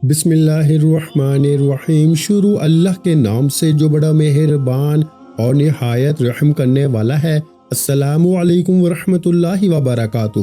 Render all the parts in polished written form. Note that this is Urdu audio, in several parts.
بسم اللہ الرحمن الرحیم۔ شروع اللہ کے نام سے جو بڑا مہربان اور نہایت رحم کرنے والا ہے۔ السلام علیکم ورحمۃ اللہ وبرکاتہ۔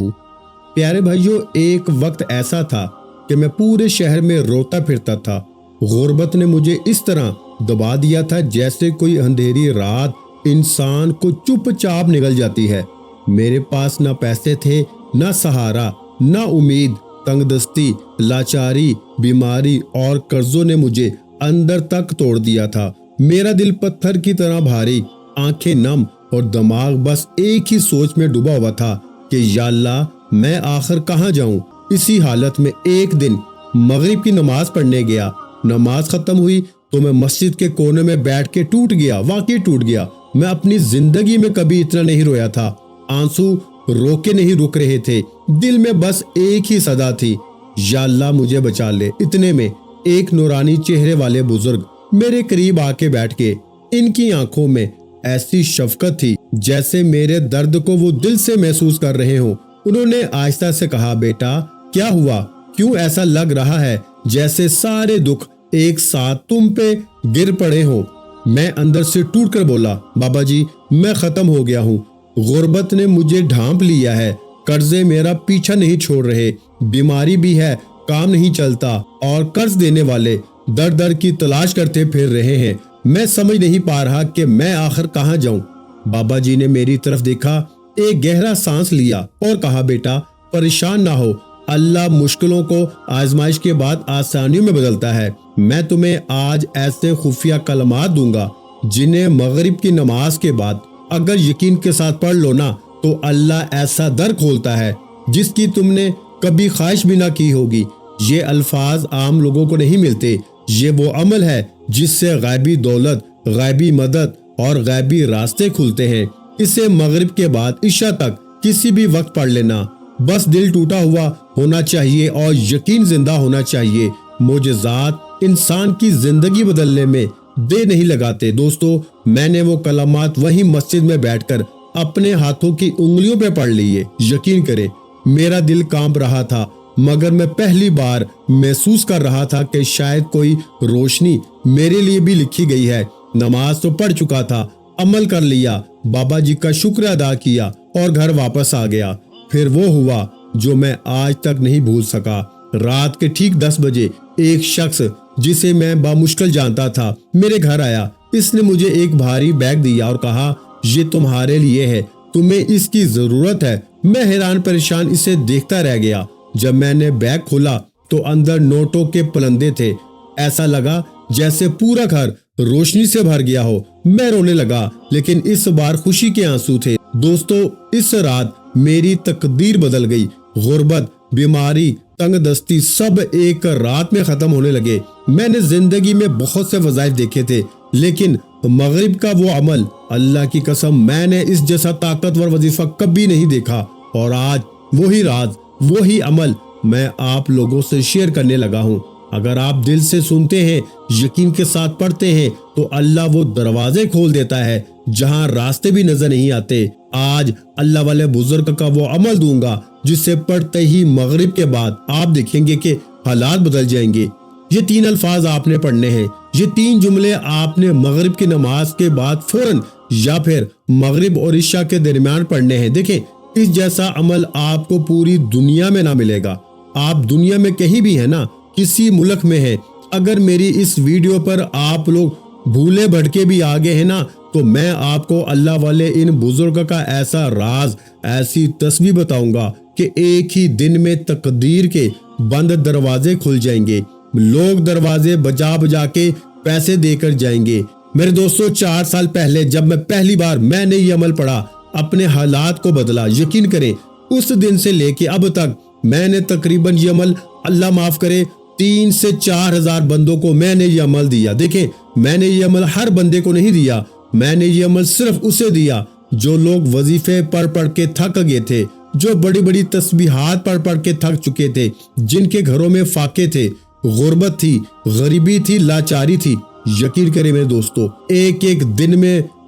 پیارے بھائیو، ایک وقت ایسا تھا کہ میں پورے شہر میں روتا پھرتا تھا۔ غربت نے مجھے اس طرح دبا دیا تھا جیسے کوئی اندھیری رات انسان کو چپ چاپ نگل جاتی ہے۔ میرے پاس نہ پیسے تھے، نہ سہارا، نہ امید۔ تنگ دستی، لاچاری، بیماری اور قرضوں نے مجھے اندر تک توڑ دیا تھا۔ میرا دل پتھر کی طرح بھاری، آنکھیں نم اور دماغ بس ایک ہی سوچ میں ڈوبا ہوا تھا کہ یا اللہ، میں آخر کہاں جاؤں۔ اسی حالت میں ایک دن مغرب کی نماز پڑھنے گیا۔ نماز ختم ہوئی تو میں مسجد کے کونے میں بیٹھ کے ٹوٹ گیا، واقعی ٹوٹ گیا۔ میں اپنی زندگی میں کبھی اتنا نہیں رویا تھا۔ آنسو روکے نہیں رک رہے تھے، دل میں بس ایک ہی صدا تھی، یا اللہ مجھے بچا لے۔ اتنے میں ایک نورانی چہرے والے بزرگ میرے قریب آ کے بیٹھ گئے۔ ان کی آنکھوں میں ایسی شفقت تھی جیسے میرے درد کو وہ دل سے محسوس کر رہے ہوں۔ انہوں نے آہستہ سے کہا، بیٹا کیا ہوا؟ کیوں ایسا لگ رہا ہے جیسے سارے دکھ ایک ساتھ تم پہ گر پڑے ہوں؟ میں اندر سے ٹوٹ کر بولا، بابا جی میں ختم ہو گیا ہوں۔ غربت نے مجھے ڈھانپ لیا ہے، قرضے میرا پیچھا نہیں چھوڑ رہے، بیماری بھی ہے، کام نہیں چلتا، اور قرض دینے والے در در کی تلاش کرتے پھر رہے ہیں۔ میں سمجھ نہیں پا رہا کہ میں آخر کہاں جاؤں۔ بابا جی نے میری طرف دیکھا، ایک گہرا سانس لیا اور کہا، بیٹا پریشان نہ ہو، اللہ مشکلوں کو آزمائش کے بعد آسانیوں میں بدلتا ہے۔ میں تمہیں آج ایسے خفیہ کلمات دوں گا جنہیں مغرب کی نماز کے بعد اگر یقین کے ساتھ پڑھ لو نا تو اللہ ایسا در کھولتا ہے جس کی تم نے کبھی خواہش بھی نہ کی ہوگی۔ یہ الفاظ عام لوگوں کو نہیں ملتے، یہ وہ عمل ہے جس سے غیبی دولت، غیبی مدد اور غیبی راستے کھلتے ہیں۔ اسے مغرب کے بعد عشاء تک کسی بھی وقت پڑھ لینا۔ بس دل ٹوٹا ہوا ہونا چاہیے اور یقین زندہ ہونا چاہیے۔ معجزات انسان کی زندگی بدلنے میں دیر نہیں لگاتے۔ دوستو، میں نے وہ کلمات وہیں مسجد میں بیٹھ کر اپنے ہاتھوں کی انگلیوں پہ پڑھ لیے۔ یقین کریں میرا دل کانپ رہا تھا، مگر میں پہلی بار محسوس کر رہا تھا کہ شاید کوئی روشنی میرے لیے بھی لکھی گئی ہے۔ نماز تو پڑھ چکا تھا، عمل کر لیا، بابا جی کا شکر ادا کیا اور گھر واپس آ گیا۔ پھر وہ ہوا جو میں آج تک نہیں بھول سکا۔ رات کے ٹھیک 10 بجے ایک شخص جسے میں بامشکل جانتا تھا میرے گھر آیا۔ اس نے مجھے ایک بھاری بیگ دیا اور کہا، یہ تمہارے لیے ہے، تمہیں اس کی ضرورت ہے۔ میں حیران پریشان اسے دیکھتا رہ گیا۔ جب میں نے بیگ کھولا تو اندر نوٹوں کے پلندے تھے۔ ایسا لگا جیسے پورا گھر روشنی سے بھر گیا ہو۔ میں رونے لگا، لیکن اس بار خوشی کے آنسو تھے۔ دوستو، اس رات میری تقدیر بدل گئی۔ غربت، بیماری، تنگ دستی سب ایک رات میں ختم ہونے لگے۔ میں نے زندگی میں بہت سے وظائف دیکھے تھے، لیکن مغرب کا وہ عمل، اللہ کی قسم میں نے اس جیسا طاقتور وظیفہ کبھی نہیں دیکھا۔ اور آج وہی راز، وہی عمل میں آپ لوگوں سے شیئر کرنے لگا ہوں۔ اگر آپ دل سے سنتے ہیں، یقین کے ساتھ پڑھتے ہیں تو اللہ وہ دروازے کھول دیتا ہے جہاں راستے بھی نظر نہیں آتے۔ آج اللہ والے بزرگ کا وہ عمل دوں گا جسے پڑھتے ہی مغرب کے بعد آپ دیکھیں گے کہ حالات بدل جائیں گے۔ یہ 3 الفاظ آپ نے پڑھنے ہیں، یہ 3 جملے آپ نے مغرب کی نماز کے بعد فوراً یا پھر مغرب اور عشاء کے درمیان پڑھنے ہیں۔ دیکھیں، اس جیسا عمل آپ کو پوری دنیا میں نہ ملے گا۔ آپ دنیا میں کہیں بھی ہیں نا، کسی ملک میں ہیں، اگر میری اس ویڈیو پر آپ لوگ بھولے بھٹکے بھی آگے ہیں نا، تو میں آپ کو اللہ والے ان بزرگ کا ایسا راز، ایسی تسبیح بتاؤں گا کہ ایک ہی دن میں تقدیر کے بند دروازے کھل جائیں گے۔ لوگ دروازے بجا بجا کے پیسے دے کر جائیں گے۔ میرے دوستو، 4 سال پہلے جب میں پہلی بار میں نے یہ عمل پڑھا، اپنے حالات کو بدلا۔ یقین کریں اس دن سے لے کے اب تک میں نے تقریباً یہ عمل، اللہ معاف کرے، 3 سے 4 ہزار بندوں کو میں نے یہ عمل دیا۔ دیکھیں، میں نے یہ عمل ہر بندے کو نہیں دیا، میں نے یہ عمل صرف اسے دیا جو لوگ وظیفے پڑھ پڑھ کے تھک گئے تھے، جو بڑی بڑی تسبیحات پڑھ پڑھ کے تھک چکے تھے، جن کے گھروں میں فاقے تھے، غربت تھی، غریبی تھی، لاچاری تھی۔ یقین کریں میرے دوستو، ایک ایک دن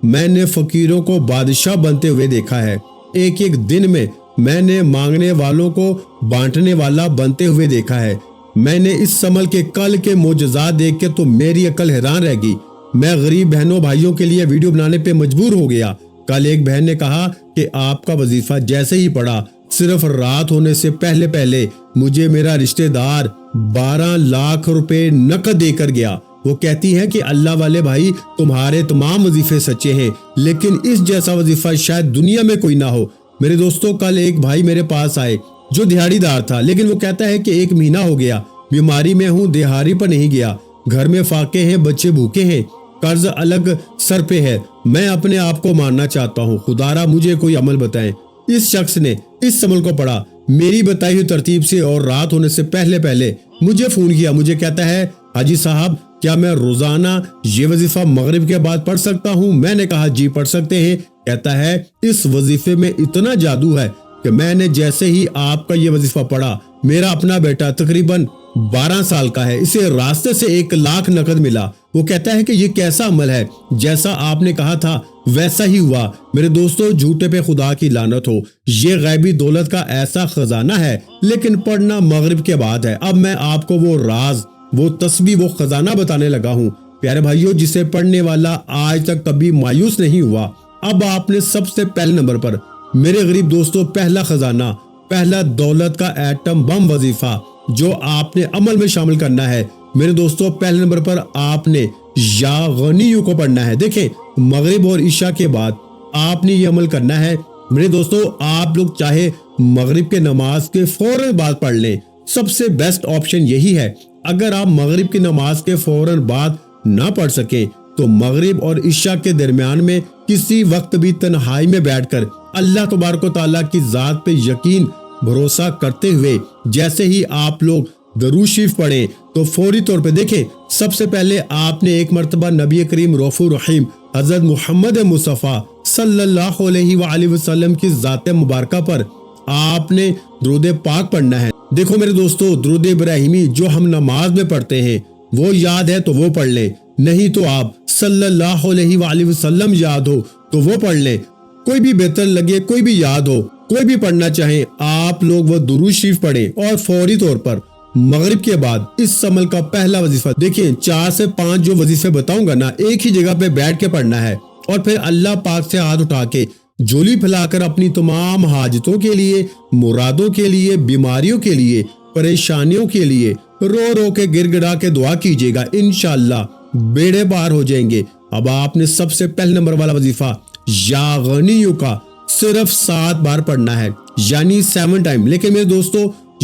میں نے فقیروں کو بادشاہ بنتے ہوئے دیکھا ہے۔ ایک ایک دن میں نے مانگنے والوں کو بانٹنے والا بنتے ہوئے دیکھا ہے۔ میں نے اس عمل کے کل کے معجزات دیکھ کے تو میری عقل حیران رہ گئی۔ میں غریب بہنوں بھائیوں کے لیے ویڈیو بنانے پہ مجبور ہو گیا۔ کل ایک بہن نے کہا کہ آپ کا وظیفہ جیسے ہی پڑا، صرف رات ہونے سے پہلے مجھے میرا رشتہ دار 12 لاکھ روپے نقد دے کر گیا۔ وہ کہتی ہے کہ اللہ والے بھائی، تمہارے تمام وظیفے سچے ہیں، لیکن اس جیسا وظیفہ شاید دنیا میں کوئی نہ ہو۔ میرے دوستوں، کل ایک بھائی میرے پاس آئے جو دیہاڑی دار تھا، لیکن وہ کہتا ہے کہ 1 مہینہ ہو گیا، بیماری میں ہوں، دیہاڑی پر نہیں گیا، گھر میں فاقے ہیں، بچے بھوکے ہیں، قرض الگ سر پہ ہے، میں اپنے آپ کو مارنا چاہتا ہوں، خدارا مجھے کوئی عمل بتائیں۔ اس شخص نے اس عمل کو پڑھا، میری بتائی ہوئی ترتیب سے، اور رات ہونے سے پہلے مجھے فون کیا۔ مجھے کہتا ہے، حاجی صاحب کیا میں روزانہ یہ وظیفہ مغرب کے بعد پڑھ سکتا ہوں؟ میں نے کہا جی پڑھ سکتے ہیں۔ کہتا ہے اس وظیفے میں اتنا جادو ہے کہ میں نے جیسے ہی آپ کا یہ وظیفہ پڑھا، میرا اپنا بیٹا تقریباً 12 سال کا ہے، اسے راستے سے 1 لاکھ نقد ملا۔ وہ کہتا ہے کہ یہ کیسا عمل ہے، جیسا آپ نے کہا تھا ویسا ہی ہوا۔ میرے دوستو، جھوٹے پہ خدا کی لعنت ہو، یہ غیبی دولت کا ایسا خزانہ ہے، لیکن پڑھنا مغرب کے بعد ہے۔ اب میں آپ کو وہ راز، وہ تسبیح، وہ خزانہ بتانے لگا ہوں۔ پیارے بھائیوں، جسے پڑھنے والا آج تک کبھی مایوس نہیں ہوا۔ اب آپ نے سب سے پہلے نمبر پر، میرے غریب دوستو، پہلا خزانہ، پہلا دولت کا ایٹم بم وظیفہ جو آپ نے عمل میں شامل کرنا ہے۔ میرے دوستو، پہلے نمبر پر آپ نے یا غنیوں کو پڑھنا ہے۔ دیکھیں، مغرب اور عشاء کے بعد آپ نے یہ عمل کرنا ہے۔ میرے دوستو، آپ لوگ چاہے مغرب کے نماز کے فوراً بعد پڑھ لیں، سب سے بیسٹ آپشن یہی ہے۔ اگر آپ مغرب کی نماز کے فوراً بعد نہ پڑھ سکیں تو مغرب اور عشاء کے درمیان میں کسی وقت بھی تنہائی میں بیٹھ کر اللہ تبارک و تعالیٰ کی ذات پہ یقین بھروسہ کرتے ہوئے جیسے ہی آپ لوگ درود شریف پڑھیں تو فوری طور پہ دیکھیں، سب سے پہلے آپ نے ایک مرتبہ نبی کریم رؤوف الرحیم حضرت محمد مصطفیٰ صلی اللہ علیہ وآلہ وسلم کی ذات مبارکہ پر آپ نے درود پاک پڑھنا ہے۔ دیکھو میرے دوستو، درود ابراہیمی جو ہم نماز میں پڑھتے ہیں وہ یاد ہے تو وہ پڑھ لیں، نہیں تو آپ صلی اللہ علیہ وآلہ وسلم یاد ہو تو وہ پڑھ لیں۔ کوئی بھی بہتر لگے، کوئی بھی یاد ہو، کوئی بھی پڑھنا چاہیں، آپ لوگ وہ درود شریف پڑھیں۔ اور فوری طور پر مغرب کے بعد اس عمل کا پہلا وظیفہ، دیکھیں 4 سے 5 جو وظیفے بتاؤں گا نا، ایک ہی جگہ پہ بیٹھ کے پڑھنا ہے، اور پھر اللہ پاک سے ہاتھ اٹھا کے جھولی پھیلا کر اپنی تمام حاجتوں کے لیے، مرادوں کے لیے، بیماریوں کے لیے، پریشانیوں کے لیے رو رو کے گر گڑا کے دعا کیجیے گا، انشاءاللہ بیڑے پار ہو جائیں گے۔ اب آپ نے سب سے پہلے نمبر والا وظیفہ یا غنیوں کا صرف 7 بار پڑھنا ہے، یعنی 7 ٹائم۔ لیکن میرے دوستو،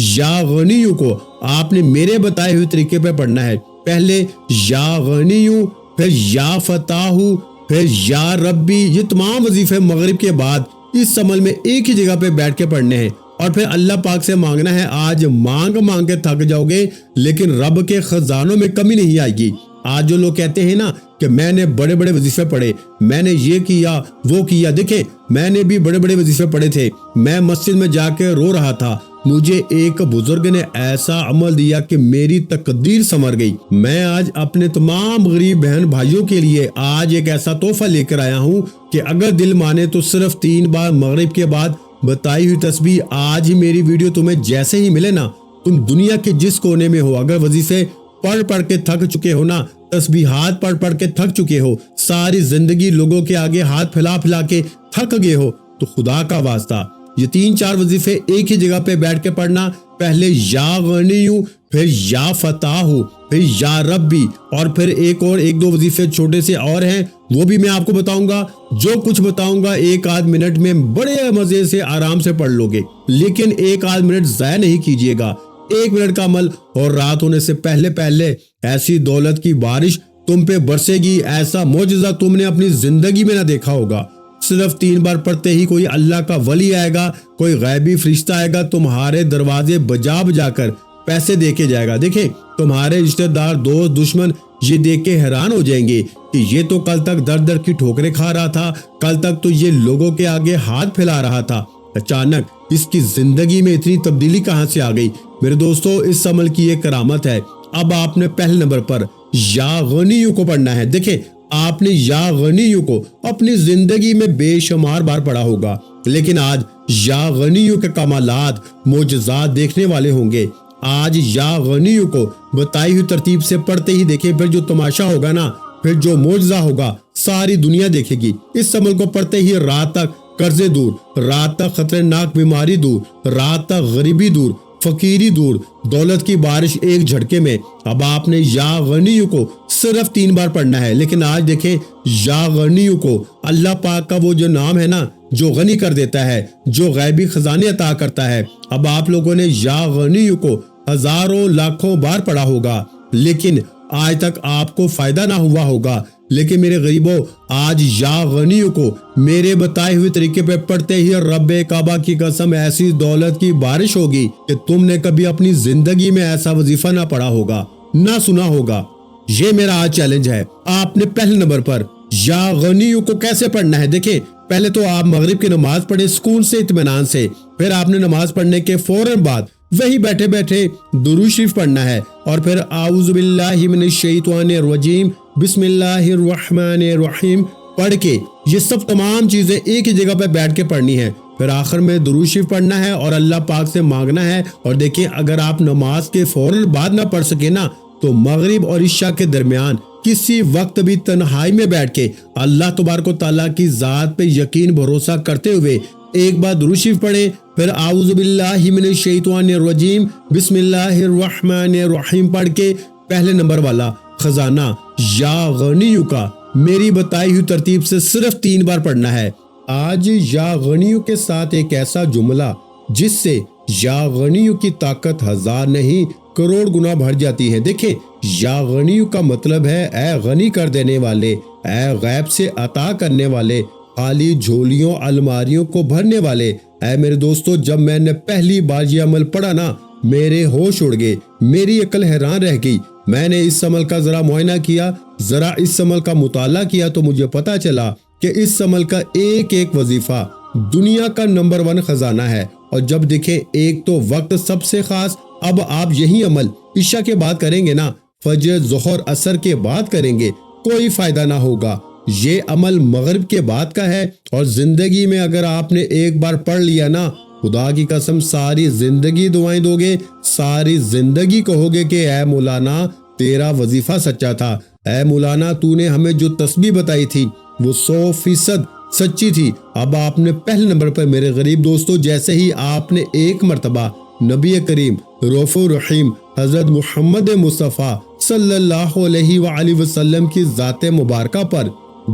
یا غنیوں کو آپ نے میرے بتائے ہوئے طریقے پہ پڑھنا ہے۔ پہلے یا غنیوں، پھر یا فتاحو، پھر یا ربی۔ یہ تمام وظیفے مغرب کے بعد اس عمل میں ایک ہی جگہ پہ بیٹھ کے پڑھنے ہیں، اور پھر اللہ پاک سے مانگنا ہے۔ آج مانگ مانگ کے تھک جاؤ گے، لیکن رب کے خزانوں میں کمی نہیں آئے گی۔ آج جو لوگ کہتے ہیں نا کہ میں نے بڑے بڑے وظیفے پڑھے، میں نے یہ کیا وہ کیا، دیکھیں میں نے بھی بڑے بڑے وظیفے پڑھے تھے، میں مسجد میں جا کے رو رہا تھا، مجھے ایک بزرگ نے ایسا عمل دیا کہ میری تقدیر سنور گئی۔ میں آج اپنے تمام غریب بہن بھائیوں کے لیے آج ایک ایسا تحفہ لے کر آیا ہوں کہ اگر دل مانے تو صرف 3 بار مغرب کے بعد بتائی ہوئی تسبیح آج ہی میری ویڈیو تمہیں جیسے ہی ملے نا، تم دنیا کے جس کونے میں ہو، اگر وظیفے پڑھ کے تھک چکے ہو نا، تسبیحات پڑھ کے تھک چکے ہو، ساری زندگی لوگوں کے آگے ہاتھ پھیلا کے تھک گئے ہو، تو خدا کا واسطہ یہ 3-4 وظیفے ایک ہی جگہ پہ بیٹھ کے پڑھنا۔ پہلے یا غنیوں، پھر یا فتاحو، پھر یا ربی، اور پھر ایک 2 وظیفے چھوٹے سے اور ہیں، وہ بھی میں آپ کو بتاؤں گا۔ جو کچھ بتاؤں گا 1-8 منٹ میں بڑے مزے سے آرام سے پڑھ لو گے، لیکن 1-8 منٹ ضائع نہیں کیجیے گا۔ 1 منٹ کا عمل، اور رات ہونے سے پہلے ایسی دولت کی بارش تم پہ برسے گی، ایسا معجزہ تم نے اپنی زندگی میں نہ دیکھا ہوگا۔ صرف 3 بار پڑھتے ہی کوئی اللہ کا ولی آئے گا، کوئی غیبی فرشتہ آئے گا، تمہارے دروازے بجا کر پیسے دے کے جائے گا۔ دیکھیں تمہارے رشتہ دار، دوست، دشمن یہ دیکھ کے حیران ہو جائیں گے کہ یہ تو کل تک در کی ٹھوکریں کھا رہا تھا، کل تک تو یہ لوگوں کے آگے ہاتھ پھیلا رہا تھا، اچانک اس کی زندگی میں اتنی تبدیلی کہاں سے آ گئی؟ میرے دوستو، اس عمل کی ایک کرامت ہے۔ اب آپ نے پہلے نمبر پر یا غنیوں کو پڑھنا ہے۔ دیکھیں آپ نے یا غنیوں کو اپنی زندگی میں بے شمار بار پڑھا ہوگا، لیکن آج یا غنیوں کے کمالات، معجزات دیکھنے والے ہوں گے۔ آج یا غنیو کو بتائی ہوئی ترتیب سے پڑھتے ہی دیکھیں، پھر جو تماشا ہوگا نا، پھر جو معجزہ ہوگا ساری دنیا دیکھے گی۔ اس عمل کو پڑھتے ہی رات تک قرضے دور، رات تک خطرناک بیماری دور، رات تک غریبی دور، فقیری دور، دولت کی بارش ایک جھٹکے میں۔ اب آپ نے یا غنیو کو صرف 3 بار پڑھنا ہے، لیکن آج دیکھیں یا غنیو کو اللہ پاک کا وہ جو نام ہے نا، جو غنی کر دیتا ہے، جو غیبی خزانے عطا کرتا ہے۔ اب آپ لوگوں نے یا غنیو کو ہزاروں لاکھوں بار پڑھا ہوگا، لیکن آج تک آپ کو فائدہ نہ ہوا ہوگا۔ لیکن میرے غریبوں، آج یا غنیو کو میرے بتائے ہوئے طریقے پہ پڑھتے ہی رب کعبہ کی قسم ایسی دولت کی بارش ہوگی کہ تم نے کبھی اپنی زندگی میں ایسا وظیفہ نہ پڑھا ہوگا، نہ سنا ہوگا۔ یہ میرا آج چیلنج ہے۔ آپ نے پہلے نمبر پر یا غنیو کو کیسے پڑھنا ہے؟ دیکھیں، پہلے تو آپ مغرب کی نماز پڑھیں سکون سے، اطمینان سے۔ پھر آپ نے نماز پڑھنے کے فوراً بعد وہی بیٹھے بیٹھے درود شریف پڑھنا ہے، اور پھر اعوذ باللہ من الشیطان الرجیم بسم اللہ الرحمن الرحیم پڑھ کے یہ سب تمام چیزیں ایک ہی جگہ پہ بیٹھ کے پڑھنی ہے۔ پھر آخر میں درود شریف پڑھنا ہے اور اللہ پاک سے مانگنا ہے۔ اور دیکھیں، اگر آپ نماز کے فوراً بعد نہ پڑھ سکے نا، تو مغرب اور عشاء کے درمیان کسی وقت بھی تنہائی میں بیٹھ کے اللہ تبارک و تعالیٰ کی ذات پہ یقین بھروسہ کرتے ہوئے ایک بار درود شریف پڑھیں، پھر اعوذ باللہ من الشیطان الرجیم بسم اللہ الرحمن الرحیم پڑھ کے پہلے نمبر والا خزانہ یا غنیو کا میری بتائی ہوئی ترتیب سے صرف 3 بار پڑھنا ہے۔ آج یا غنیو کے ساتھ ایک ایسا جملہ جس سے یا غنیو کی طاقت 1000 نہیں کروڑ گنا بڑھ جاتی ہے۔ دیکھیں، یا غنیو کا مطلب ہے اے غنی کر دینے والے، اے غیب سے عطا کرنے والے، خالی جھولیوں الماریوں کو بھرنے والے۔ اے میرے دوستو، جب میں نے پہلی بار یہ عمل پڑھا نا، میرے ہوش اڑ گئے، میری عقل حیران رہ گئی۔ میں نے اس عمل کا ذرا معائنہ کیا، ذرا اس عمل کا مطالعہ کیا، تو مجھے پتا چلا کہ اس عمل کا ایک ایک وظیفہ دنیا کا نمبر 1 خزانہ ہے۔ اور جب دیکھیں، ایک تو وقت سب سے خاص، اب آپ یہی عمل عشاء کے بعد کریں گے نا، فجر ظہر عصر کے بعد کریں گے، کوئی فائدہ نہ ہوگا۔ یہ عمل مغرب کے بعد کا ہے، اور زندگی میں اگر آپ نے ایک بار پڑھ لیا نا، خدا کی قسم ساری زندگی دعائیں دو گے، ساری زندگی کہو گے کہ اے مولانا تیرا وظیفہ سچا تھا، اے مولانا تو نے ہمیں جو تسبیح بتائی تھی وہ 100% سچی تھی۔ اب آپ نے پہلے نمبر پر میرے غریب دوستو، جیسے ہی آپ نے ایک مرتبہ نبی کریم رؤوف الرحیم حضرت محمد مصطفیٰ صلی اللہ علیہ وآلہ وسلم کی ذات مبارکہ پر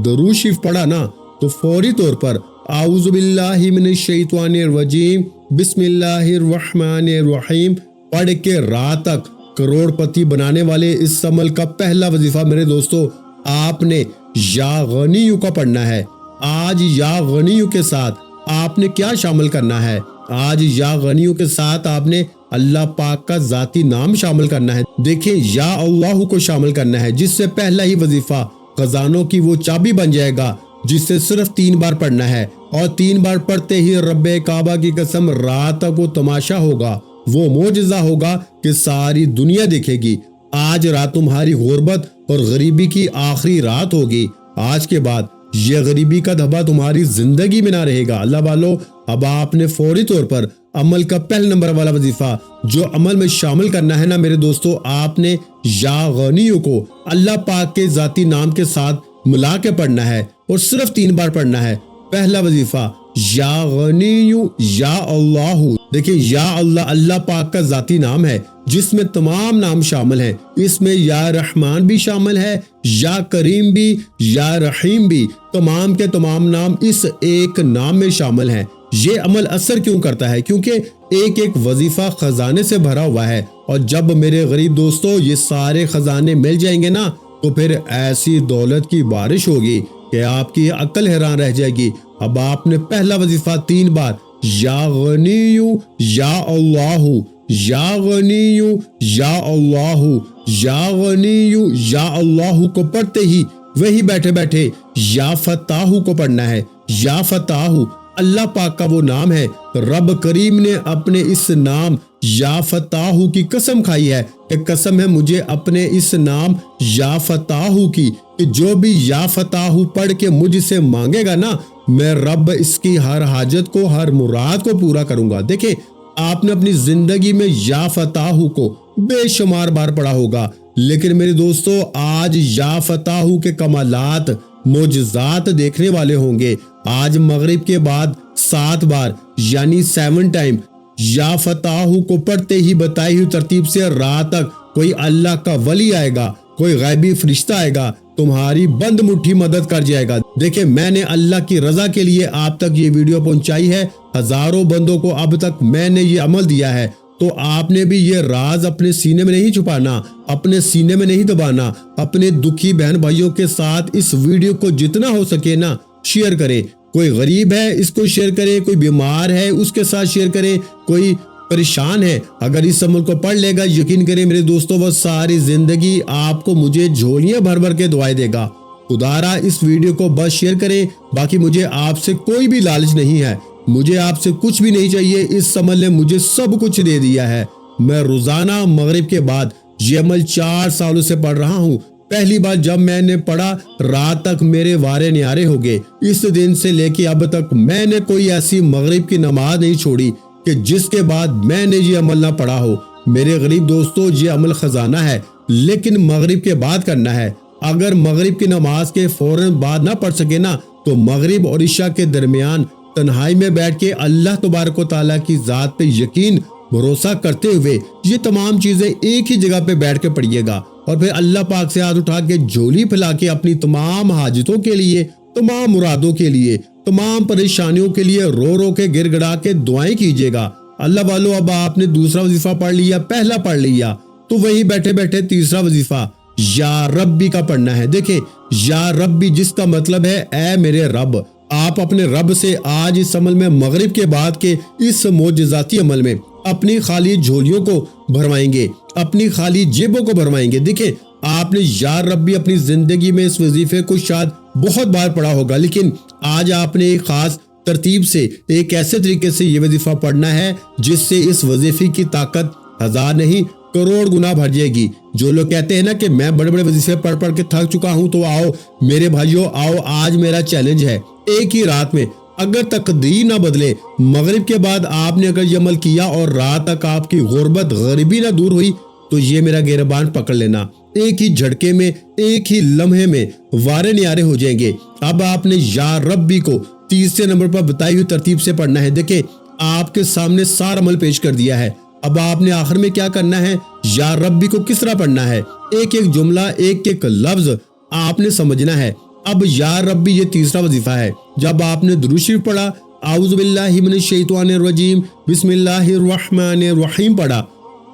درود شریف پڑھا نا، تو فوری طور پر اعوذ باللہ من الشیطان الرجیم بسم اللہ الرحمن الرحیم پڑھ کے رات تک کروڑ پتی بنانے والے اس عمل کا پہلا وظیفہ میرے دوستو آپ نے یا غنیو کا پڑھنا ہے۔ آج یا غنیو کے ساتھ آپ نے کیا شامل کرنا ہے؟ آج یا غنیو کے ساتھ آپ نے اللہ پاک کا ذاتی نام شامل کرنا ہے۔ دیکھیں، یا اللہ کو شامل کرنا ہے، جس سے پہلا ہی وظیفہ خزانوں کی وہ چابی بن جائے گا، جس سے صرف 3 بار پڑھنا ہے، اور 3 بار پڑھتے ہی رب کعبہ کی قسم رات تک وہ تماشا ہوگا، وہ معجزہ ہوگا کہ ساری دنیا دیکھے گی۔ آج رات تمہاری غربت اور غریبی کی آخری رات ہوگی۔ آج کے بعد یہ غریبی کا دھبا تمہاری زندگی میں نہ رہے گا۔ اللہ والو، اب آپ نے فوری طور پر عمل کا پہلے نمبر والا وظیفہ جو عمل میں شامل کرنا ہے نا میرے دوستو، آپ نے یا غنیو کو اللہ پاک کے ذاتی نام کے ساتھ ملا کے پڑھنا ہے، اور صرف 3 بار پڑھنا ہے۔ پہلا وظیفہ یا غنیو یا اللہ۔ دیکھیں، یا اللہ اللہ پاک کا ذاتی نام ہے جس میں تمام نام شامل ہیں۔ اس میں یا رحمان بھی شامل ہے، یا کریم بھی، یا رحیم بھی، تمام کے تمام نام اس ایک نام میں شامل ہیں۔ یہ عمل اثر کیوں کرتا ہے؟ کیونکہ ایک ایک وظیفہ خزانے سے بھرا ہوا ہے، اور جب میرے غریب دوستو یہ سارے خزانے مل جائیں گے نا، تو پھر ایسی دولت کی بارش ہوگی کہ آپ کی عقل حیران رہ جائے گی۔ اب آپ نے پہلا وظیفہ 3 بار یا غنیو یا اللہ، یا غنیو یا اللہ، یا غنیو یا اللہ کو پڑھتے ہی وہی بیٹھے بیٹھے یا فتاح کو پڑھنا ہے۔ یا فتاح اللہ پاک کا وہ نام ہے۔ رب کریم نے اپنے اس نام یا فتاح کی قسم کھائی ہے کہ قسم ہے مجھے اپنے اس نام یا فتاح کی کہ جو بھی یا فتاح پڑھ کے مجھ سے مانگے گا نا، میں رب اس کی ہر حاجت کو، ہر مراد کو پورا کروں گا۔ دیکھیں، آپ نے اپنی زندگی میں یا فتاحو کو بے شمار بار پڑھا ہوگا، لیکن میرے دوستو آج یا فتاحو کے کمالات معجزات دیکھنے والے ہوں گے۔ آج مغرب کے بعد 7 بار یعنی 7 ٹائم یا فتاحو کو پڑھتے ہی بتائی ہوئی ترتیب سے رات تک کوئی اللہ کا ولی آئے گا، کوئی غیبی فرشتہ آئے گا، تمہاری بند مٹھی مدد کر جائے گا۔ دیکھیں میں نے اللہ کی رضا کے لیے آپ تک یہ ویڈیو پہنچائی ہے، ہزاروں بندوں کو اب تک میں نے یہ عمل دیا ہے، تو آپ نے بھی یہ راز اپنے سینے میں نہیں چھپانا، اپنے سینے میں نہیں دبانا، اپنے دکھی بہن بھائیوں کے ساتھ اس ویڈیو کو جتنا ہو سکے نا شیئر کریں۔ کوئی غریب ہے اس کو شیئر کریں، کوئی بیمار ہے اس کے ساتھ شیئر کریں، کوئی پریشان ہے اگر اس عمل کو پڑھ لے گا، یقین کریں میرے دوستوں وہ ساری زندگی آپ کو مجھے جھولیاں بھر بھر کے دعائیں دے گا۔ خدارا اس ویڈیو کو بس شیئر کریں، باقی مجھے آپ سے کوئی بھی لالچ نہیں ہے، مجھے آپ سے کچھ بھی نہیں چاہیے، اس عمل نے مجھے سب کچھ دے دیا ہے۔ میں روزانہ مغرب کے بعد یہ عمل 4 سالوں سے پڑھ رہا ہوں۔ پہلی بار جب میں نے پڑھا رات تک میرے وارے نیارے ہو گئے۔ اس دن سے لے کے اب تک میں نے کوئی ایسی مغرب کی نماز نہیں چھوڑی کہ جس کے بعد میں نے یہ عمل نہ پڑھا ہو۔ میرے غریب دوستو یہ عمل خزانہ ہے، لیکن مغرب کے بعد کرنا ہے۔ اگر مغرب کی نماز کے فوراً بعد نہ پڑھ سکے نا تو مغرب اور عشاء کے درمیان تنہائی میں بیٹھ کے اللہ تبارک و تعالیٰ کی ذات پہ یقین بھروسہ کرتے ہوئے یہ تمام چیزیں ایک ہی جگہ پہ بیٹھ کے پڑھیے گا، اور پھر اللہ پاک سے ہاتھ اٹھا کے جھولی پھیلا کے اپنی تمام حاجتوں کے لیے، تمام مرادوں کے لیے، تمام پریشانیوں کے لیے رو رو کے گر گڑا کے دعائیں کیجیے گا۔ اللہ والو اب آپ نے دوسرا وظیفہ پڑھ لیا، پہلا پڑھ لیا، تو وہی بیٹھے بیٹھے تیسرا وظیفہ یا ربی کا پڑھنا ہے۔ دیکھیں یا ربی جس کا مطلب ہے اے میرے رب، آپ اپنے رب سے آج اس عمل میں مغرب کے بعد کے اس معجزاتی عمل میں اپنی خالی جھولیوں کو بھروائیں گے، اپنی خالی جیبوں کو بھروائیں گے۔ دیکھیں آپ نے یا ربی اپنی زندگی میں اس وظیفے کو شاید بہت بار پڑھا ہوگا، لیکن آج آپ نے ایک خاص ترتیب سے ایک ایسے طریقے سے یہ وظیفہ پڑھنا ہے جس سے اس وظیفے کی طاقت 1000 نہیں کروڑ گنا بڑھ جائے گی۔ جو لوگ کہتے ہیں نا کہ میں بڑے بڑے وظیفے پڑھ پڑھ کے تھک چکا ہوں، تو آؤ میرے بھائیوں، آؤ آج میرا چیلنج ہے، ایک ہی رات میں اگر تقدیر نہ بدلے، مغرب کے بعد آپ نے اگر یہ عمل کیا اور رات تک آپ کی غربت غریبی نہ دور ہوئی، تو یہ میرا گریبان پکڑ لینا، ایک ہی جھٹکے میں، ایک ہی لمحے میں وارے نیارے ہو جائیں گے۔ اب آپ نے یا ربی کو تیسرے نمبر پر بتائی ہوئی ترتیب سے پڑھنا ہے۔ دیکھیں آپ کے سامنے سارا عمل پیش کر دیا ہے، اب آپ نے آخر میں کیا کرنا ہے، یا ربی کو کس طرح پڑھنا ہے، ایک ایک جملہ، ایک ایک لفظ آپ نے سمجھنا ہے۔ اب یا ربی یہ تیسرا وظیفہ ہے۔ جب آپ نے درود شریف پڑھا، اعوذ باللہ من الشیطان الرجیم، بسم اللہ الرحمن الرحیم پڑھا،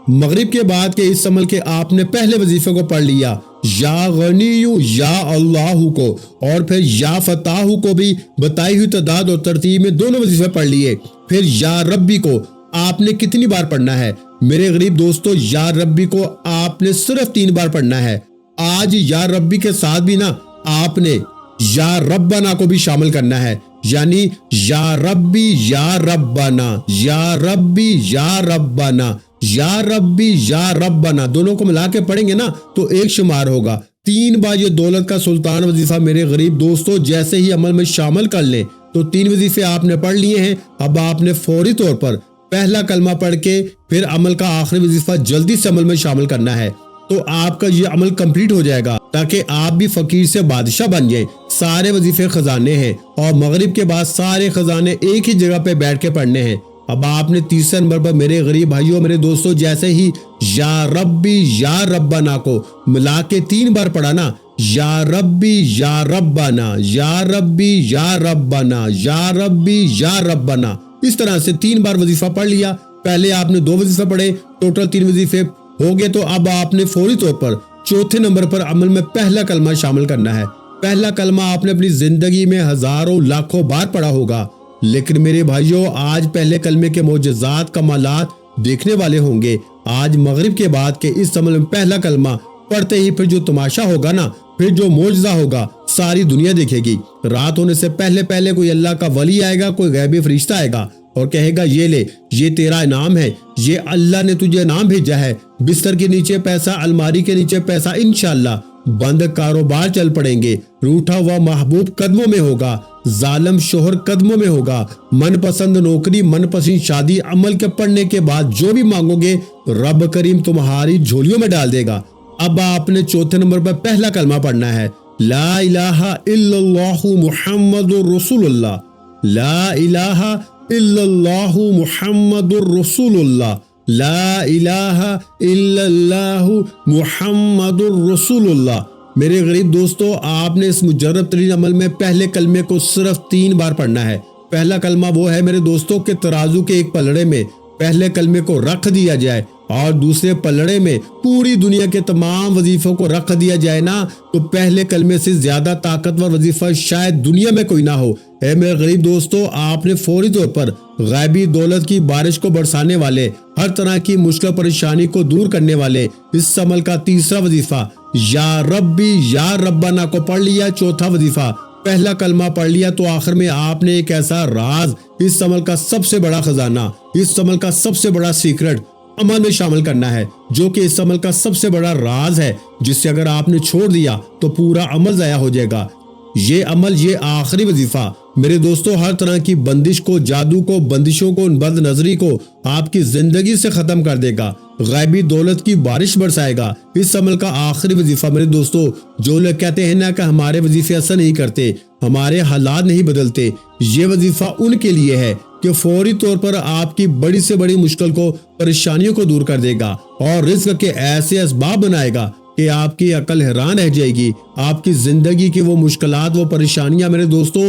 مغرب کے بعد کے اس عمل کے آپ نے پہلے وظیفے کو پڑھ لیا، یا غنیو یا اللہ کو، اور پھر یا فتاح کو بھی بتائی ہوئی تعداد اور ترتیب میں دونوں وظیفے پڑھ لیے۔ پھر یا ربی کو آپ نے کتنی بار پڑھنا ہے میرے غریب دوستو؟ یا ربی کو آپ نے صرف 3 بار پڑھنا ہے۔ آج یا ربی کے ساتھ بھی نا آپ نے یا ربنا کو بھی شامل کرنا ہے، یعنی یا ربی یا ربنا، یا ربی یا ربنا، یا ربی یا ربنا، دونوں کو ملا کے پڑھیں گے نا تو ایک شمار ہوگا۔ 3 بار یہ دولت کا سلطان وظیفہ میرے غریب دوستو جیسے ہی عمل میں شامل کر لیں تو 3 وظیفے آپ نے پڑھ لیے ہیں۔ اب آپ نے فوری طور پر پہلا کلمہ پڑھ کے پھر عمل کا آخری وظیفہ جلدی سے عمل میں شامل کرنا ہے، تو آپ کا یہ عمل کمپلیٹ ہو جائے گا، تاکہ آپ بھی فقیر سے بادشاہ بن جائیں۔ سارے وظیفے خزانے ہیں اور مغرب کے بعد سارے خزانے ایک ہی جگہ پہ بیٹھ کے پڑھنے ہیں۔ اب آپ نے تیسرے نمبر پر میرے غریب بھائیوں، میرے دوستوں، جیسے ہی یا ربی یا ربنا کو ملا کے 3 بار پڑھا نا، یا ربی یا ربنا، یا ربی یا ربنا، یا ربی یا ربنا، اس طرح سے 3 بار وظیفہ پڑھ لیا۔ پہلے آپ نے 2 وظیفے پڑھے، ٹوٹل 3 وظیفے ہو گئے، تو اب آپ نے فوری طور پر چوتھے نمبر پر عمل میں پہلا کلمہ شامل کرنا ہے۔ پہلا کلمہ آپ نے اپنی زندگی میں ہزاروں لاکھوں بار پڑھا ہوگا، لیکن میرے بھائیوں آج پہلے کلمے کے معجزات کمالات دیکھنے والے ہوں گے۔ آج مغرب کے بعد کے اس عمل میں پہلا کلمہ پڑھتے ہی پھر جو تماشا ہوگا نا، پھر جو معجزہ ہوگا ساری دنیا دیکھے گی۔ رات ہونے سے پہلے پہلے کوئی اللہ کا ولی آئے گا، کوئی غیبی فرشتہ آئے گا اور کہے گا یہ لے، یہ تیرا انعام ہے، یہ اللہ نے تجھے انعام بھیجا ہے، بستر کے نیچے پیسہ، الماری کے نیچے پیسہ، انشاءاللہ بند کاروبار چل پڑیں گے، روٹھا ہوا محبوب قدموں میں ہوگا، ظالم شوہر قدموں میں ہوگا، من پسند نوکری، من پسند شادی، عمل کے پڑھنے کے بعد جو بھی مانگو گے رب کریم تمہاری جھولیوں میں ڈال دے گا۔ اب آپ نے چوتھے نمبر پر پہلا کلمہ پڑھنا ہے، لا الہ الا اللہ محمد رسول اللہ، لا الہ الا اللہ محمد رسول اللہ، لا الہ الا اللہ محمد رسول اللہ۔ میرے غریب دوستو، آپ نے اس مجرب ترین عمل میں پہلے کلمے کو صرف 3 بار پڑھنا ہے۔ پہلا کلمہ وہ ہے میرے دوستو کہ ترازو کے ایک پلڑے میں پہلے کلمے کو رکھ دیا جائے اور دوسرے پلڑے میں پوری دنیا کے تمام وظیفوں کو رکھ دیا جائے نا، تو پہلے کلمے سے زیادہ طاقتور وظیفہ شاید دنیا میں کوئی نہ ہو۔ اے میرے غریب دوستو، آپ نے فوری طور پر غیبی دولت کی بارش کو برسانے والے، ہر طرح کی مشکل پریشانی کو دور کرنے والے اس عمل کا تیسرا وظیفہ یا ربی یا ربنا کو پڑھ لیا۔ چوتھا وظیفہ پہلا کلمہ پڑھ لیا تو آخر میں آپ نے ایک ایسا راز، اس عمل کا سب سے بڑا خزانہ، اس عمل کا سب سے بڑا سیکرٹ عمل میں شامل کرنا ہے، جو کہ اس عمل کا سب سے بڑا راز ہے، جس سے اگر آپ نے چھوڑ دیا تو پورا عمل ضائع ہو جائے گا۔ یہ عمل، یہ آخری وظیفہ میرے دوستو ہر طرح کی بندش کو، جادو کو، بندشوں کو، بد نظری کو آپ کی زندگی سے ختم کر دے گا، غیبی دولت کی بارش برسائے گا۔ اس عمل کا آخری وظیفہ میرے دوستو، جو لوگ کہتے ہیں نا کہ ہمارے وظیفے اثر نہیں کرتے، ہمارے حالات نہیں بدلتے، یہ وظیفہ ان کے لیے ہے کہ فوری طور پر آپ کی بڑی سے بڑی مشکل کو، پریشانیوں کو دور کر دے گا اور رزق کے ایسے اسباب بنائے گا کہ آپ کی عقل حیران رہ جائے گی۔ آپ کی زندگی کی وہ مشکلات، وہ پریشانیاں میرے دوستو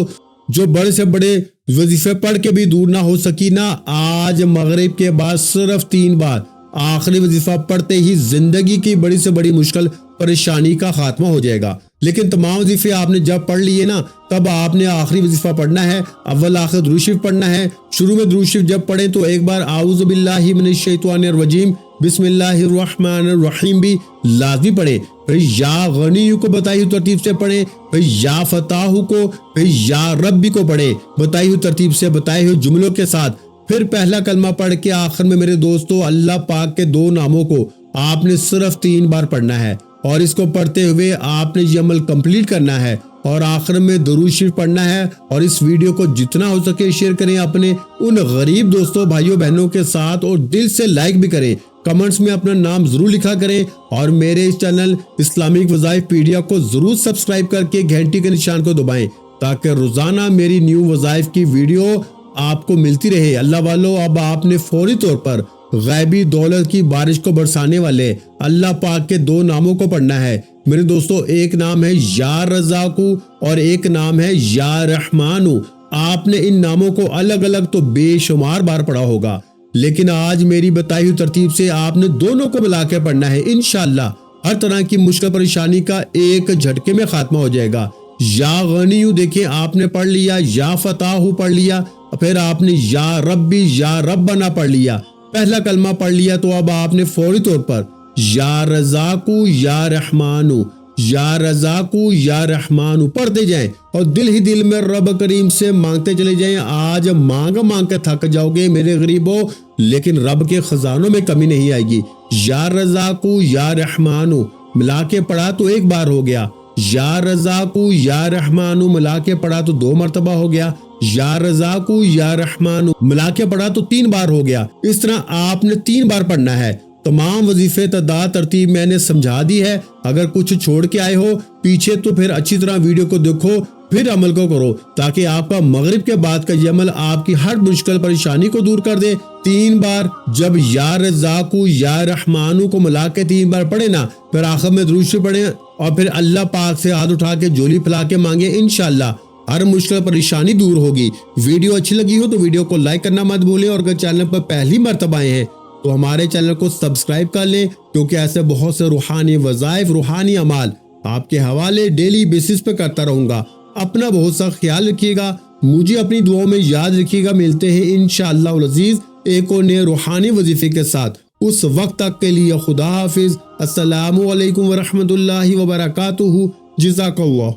جو بڑے سے بڑے وظیفے پڑھ کے بھی دور نہ ہو سکی نا، آج مغرب کے بعد صرف 3 بار آخری وظیفہ پڑھتے ہی زندگی کی بڑی سے بڑی مشکل پریشانی کا خاتمہ ہو جائے گا۔ لیکن تمام وظیفے آپ نے جب پڑھ لیے نا، تب آپ نے آخری وظیفہ پڑھنا ہے، اول آخر درود شریف پڑھنا ہے۔ شروع میں درود شریف جب پڑھیں تو ایک بار اعوذ باللہ من الشیطان الرجیم بسم اللہ الرحمن الرحیم بھی لازمی پڑھیں، پھر یا غنی کو بتائی ہوئی ترتیب سے پڑھیں، پھر یا فتاح کو، پھر یا ربی کو پڑھیں بتائی ہوئی ترتیب سے، بتائے ہوئے جملوں کے ساتھ۔ پھر پہلا کلمہ پڑھ کے آخر میں میرے دوستو اللہ پاک کے 2 ناموں کو آپ نے صرف 3 بار پڑھنا ہے، اور اس کو پڑھتے ہوئے آپ نے یہ عمل کمپلیٹ کرنا ہے، اور آخر میں درود شریف پڑھنا ہے۔ اور اس ویڈیو کو جتنا ہو سکے شیئر کریں اپنے ان غریب دوستوں، بھائیوں بہنوں کے ساتھ، اور دل سے لائک بھی کریں، کمنٹس میں اپنا نام ضرور لکھا کریں، اور میرے اس چینل اسلامک وظائف پیڈیا کو ضرور سبسکرائب کر کے گھنٹی کے نشان کو دبائیں، تاکہ روزانہ میری نیو وظائف کی ویڈیو آپ کو ملتی رہے۔ اللہ والو، اب آپ نے فوری طور پر غیبی دولت کی بارش کو برسانے والے اللہ پاک کے 2 ناموں کو پڑھنا ہے میرے دوستو۔ ایک نام ہے یا رزاقو اور ایک نام ہے یا رحمانو۔ آپ نے ان ناموں کو الگ الگ تو بے شمار بار پڑھا ہوگا، لیکن آج میری بتائی ہوئی ترتیب سے آپ نے دونوں کو ملا کے پڑھنا ہے۔ انشاءاللہ ہر طرح کی مشکل پریشانی کا ایک جھٹکے میں خاتمہ ہو جائے گا۔ یا غنیو دیکھیں آپ نے پڑھ لیا، یا فتاحو پڑھ لیا، پھر آپ نے یا ربی یا ربنا پڑھ لیا، پہلا کلمہ پڑھ لیا، تو اب آپ نے فوری طور پر یا رزاقو یا رحمانو، یا رزاقو یا رحمانو پڑھتے جائیں، اور دل ہی دل میں رب کریم سے مانگتے چلے جائیں۔ آج مانگ کے تھک جاؤ گے میرے غریبوں، لیکن رب کے خزانوں میں کمی نہیں آئے گی۔ یا رزاقو یا رحمانو ملا کے پڑھا تو 1 بار ہو گیا، یا رزاقو یا رحمانو ملا کے پڑھا تو 2 مرتبہ ہو گیا، یا رزاقو یا رحمانو ملا کے پڑھا تو 3 بار ہو گیا۔ اس طرح آپ نے 3 بار پڑھنا ہے۔ تمام وظیفے تعداد ترتیب میں نے سمجھا دی ہے، اگر کچھ چھوڑ کے آئے ہو پیچھے تو پھر اچھی طرح ویڈیو کو دیکھو، پھر عمل کو کرو، تاکہ آپ کا مغرب کے بعد کا یہ عمل آپ کی ہر مشکل پریشانی کو دور کر دے۔ 3 بار جب یا رزاقو یا رحمانو کو ملا کے 3 بار پڑھے نا، پھر آخر میں درود شریف پڑھیں، اور پھر اللہ پاک سے ہاتھ اٹھا کے جھولی پھیلا کے مانگے، انشاءاللہ ہر مشکل پریشانی دور ہوگی۔ ویڈیو اچھی لگی ہو تو ویڈیو کو لائک کرنا مت بھولیں، اور اگر چینل پر پہلی مرتبہ آئے ہیں تو ہمارے چینل کو سبسکرائب کر لیں، کیونکہ ایسے بہت سے روحانی وظائف، روحانی اعمال آپ کے حوالے ڈیلی بیسس پہ کرتا رہوں گا۔ اپنا بہت سا خیال رکھیے گا، مجھے اپنی دعاؤں میں یاد رکھیے گا۔ ملتے ہیں انشاءاللہ العزیز ایک اور نئے روحانی وظیفے کے ساتھ، اس وقت تک کے لیے خدا حافظ۔ السلام علیکم ورحمۃ اللہ وبرکاتہ۔ جزاک اللہ۔